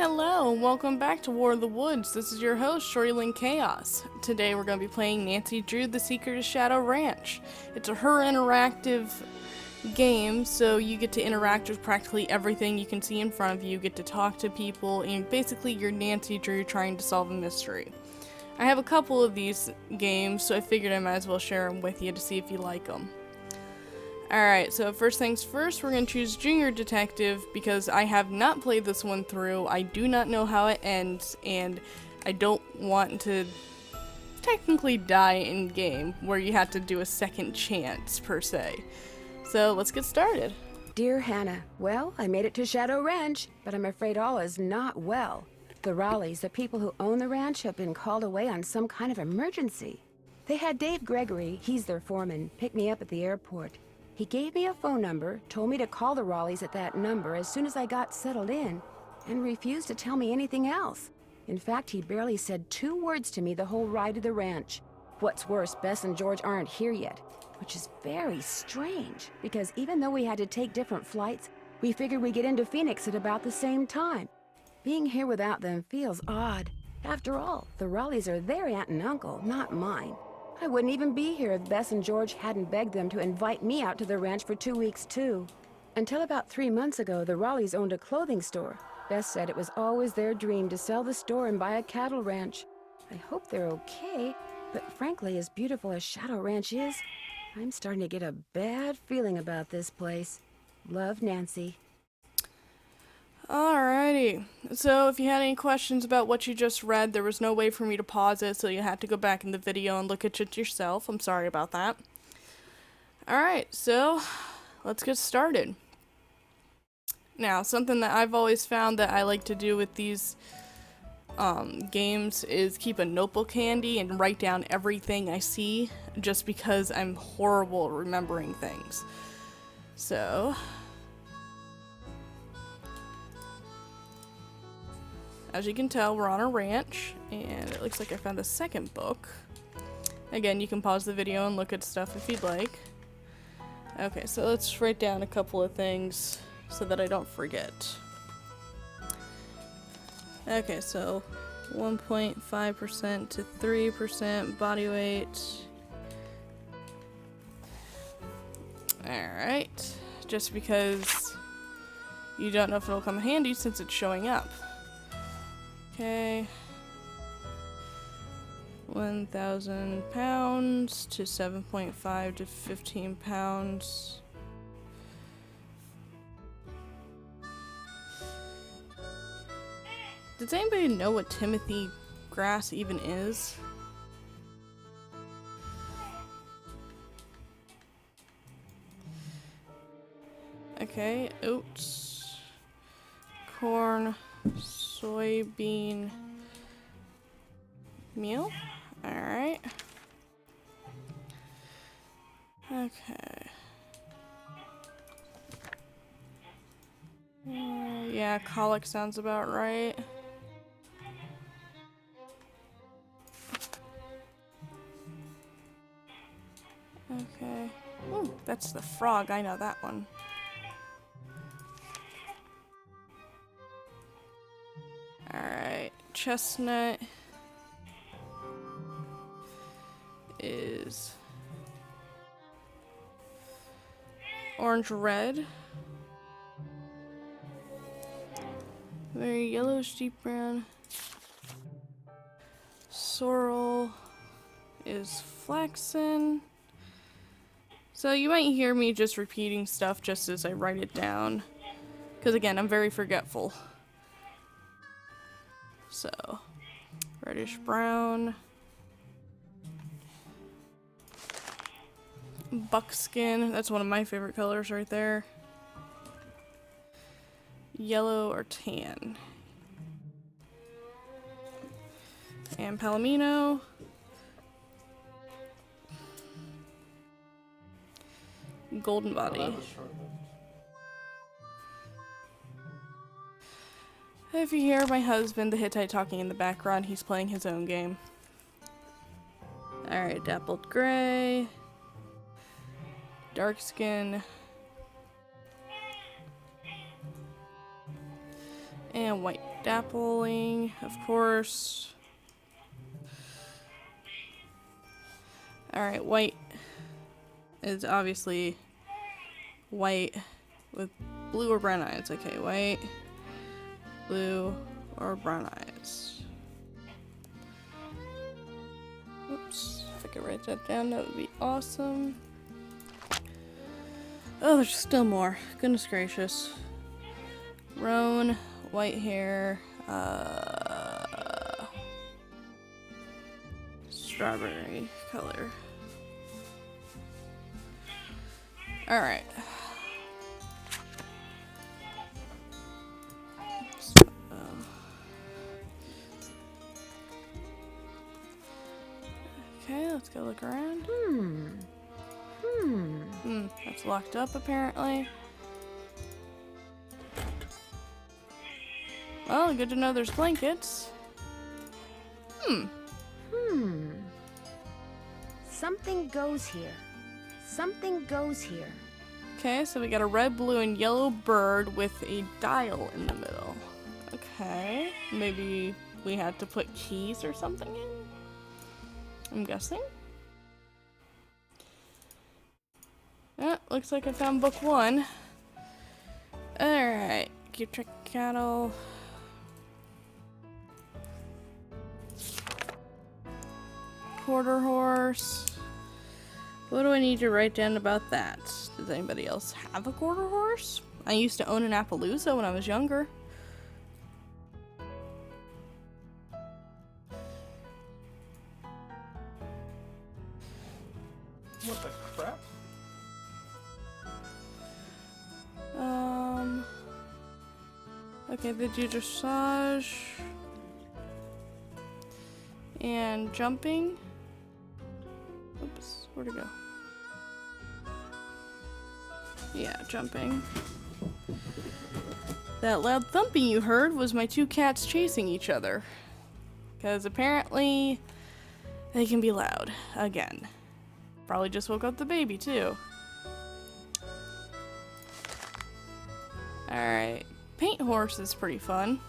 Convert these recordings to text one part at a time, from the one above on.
Hello, and welcome back to War of the Woods. This is your host, Shorylyn Chaos. Today we're going to be playing Nancy Drew, The Secret of Shadow Ranch. It's a her interactive game, so you get to interact with practically everything you can see in front of you, get to talk to people, and basically you're Nancy Drew trying to solve a mystery. I have a couple of these games, so I figured I might as well share them with you to see if you like them. Alright, so first things first, we're going to choose Junior Detective because I have not played this one through. I do not know how it ends, and I don't want to technically die in game where you have to do a second chance, per se. So let's get started. Dear Hannah, well, I made it to Shadow Ranch, but I'm afraid all is not well. The Rawleys, the people who own the ranch, have been called away on some kind of emergency. They had Dave Gregory, he's their foreman, pick me up at the airport. He gave me a phone number, told me to call the Rawleys at that number as soon as I got settled in, and refused to tell me anything else. In fact, he barely said 2 words to me the whole ride to the ranch. What's worse, Bess and George aren't here yet, which is very strange, because even though we had to take different flights, we figured we'd get into Phoenix at about the same time. Being here without them feels odd. After all, the Rawleys are their aunt and uncle, not mine. I wouldn't even be here if Bess and George hadn't begged them to invite me out to the ranch for 2 weeks, too. Until about 3 months ago, the Rawleys owned a clothing store. Bess said it was always their dream to sell the store and buy a cattle ranch. I hope they're okay, but frankly, as beautiful as Shadow Ranch is, I'm starting to get a bad feeling about this place. Love, Nancy. Alrighty, so if you had any questions about what you just read, there was no way for me to pause it, so you had to go back in the video and look at it yourself. I'm sorry about that. Alright, so let's get started. Now, something that I've always found that I like to do with these games is keep a notebook handy and write down everything I see, just because I'm horrible at remembering things. So as you can tell, we're on a ranch, and it looks like I found the second book. Again, you can pause the video and look at stuff if you'd like. Okay, so let's write down a couple of things so that I don't forget. Okay, so 1.5% to 3% body weight. Alright, just because you don't know if it'll come handy since it's showing up. Okay, 1,000 pounds to 7.5 to 15 pounds. Does anybody know what Timothy grass even is? Okay, oats, corn, soybean meal. Alright. Okay. Yeah, colic sounds about right. Okay. Ooh, that's the frog. I know that one. Alright, chestnut is orange red. Very yellowish deep brown. Sorrel is flaxen. So you might hear me just repeating stuff just as I write it down, because again, I'm very forgetful. So, reddish brown, buckskin, that's one of my favorite colors right there, yellow or tan, and palomino, golden body. If you hear my husband, the Hittite, talking in the background, he's playing his own game. Alright, dappled gray, dark skin, And white dappling, of course. Alright, white is obviously white with blue or brown eyes. Okay, white, blue, or brown eyes. Oops, if I could write that down, that would be awesome. Oh, there's still more. Goodness gracious. Roan, white hair, strawberry color. Alright. Okay, let's go look around. That's locked up apparently. Well, good to know there's blankets. Something goes here. Something goes here. Okay, so we got a red, blue, and yellow bird with a dial in the middle. Okay, maybe we had to put keys or something in? I'm guessing. Looks like I found book 1. Alright, keep track of cattle. Quarter horse. What do I need to write down about that? Does anybody else have a quarter horse? I used to own an Appaloosa when I was younger. What the crap? Okay, they do dressage and jumping. Oops, where'd it go? Yeah, jumping. That loud thumping you heard was my 2 cats chasing each other. Because apparently they can be loud again. Probably just woke up the baby too. Alright. Paint horse is pretty fun.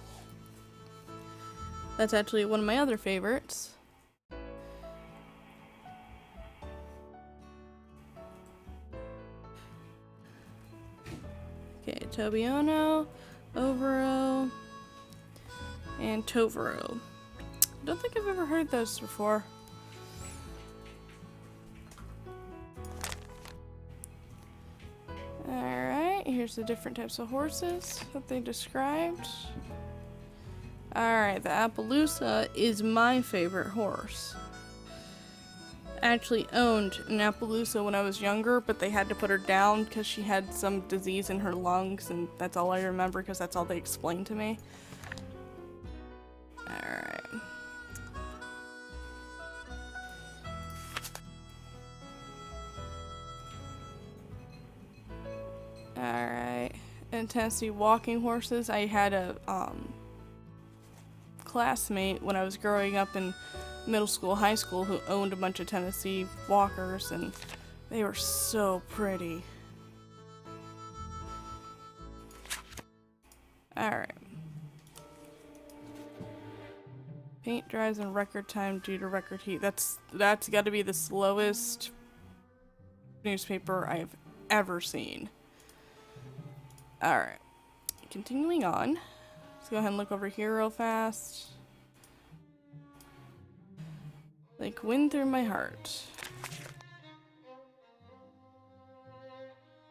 That's actually one of my other favorites. Okay, Tobiono, Overo, and Tovero. Don't think I've ever heard those before. Alright, here's the different types of horses that they described. Alright, the Appaloosa is my favorite horse. I actually owned an Appaloosa when I was younger, but they had to put her down because she had some disease in her lungs, and that's all I remember because that's all they explained to me. Alright. Alright. In Tennessee walking horses, I had a classmate when I was growing up in middle school, high school, who owned a bunch of Tennessee walkers, and they were so pretty. Alright. Paint dries in record time due to record heat. That's got to be the slowest newspaper I've ever seen. Alright. Continuing on. Let's go ahead and look over here real fast. Like wind through my heart.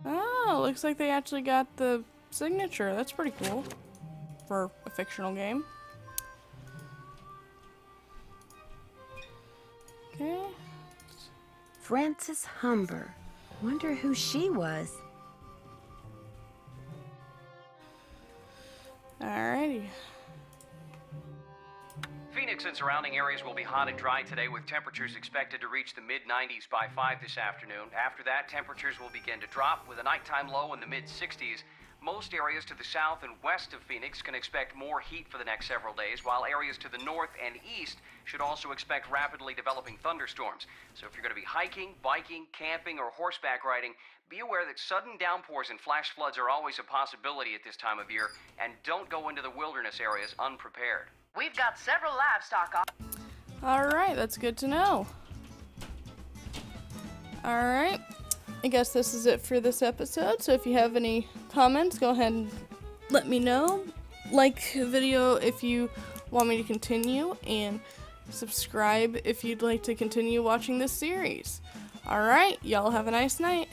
Oh, looks like they actually got the signature. That's pretty cool for a fictional game. Okay. Frances Humber. Wonder who she was. Alrighty. Phoenix and surrounding areas will be hot and dry today, with temperatures expected to reach the mid-90s by 5 this afternoon. After that, temperatures will begin to drop with a nighttime low in the mid-60s. Most areas to the south and west of Phoenix can expect more heat for the next several days, while areas to the north and east should also expect rapidly developing thunderstorms. So if you're going to be hiking, biking, camping, or horseback riding, be aware that sudden downpours and flash floods are always a possibility at this time of year, and don't go into the wilderness areas unprepared. We've got several livestock. Alright, that's good to know. Alright, I guess this is it for this episode, so if you have any comments, go ahead and let me know. Like the video if you want me to continue, and subscribe if you'd like to continue watching this series. Alright, y'all have a nice night.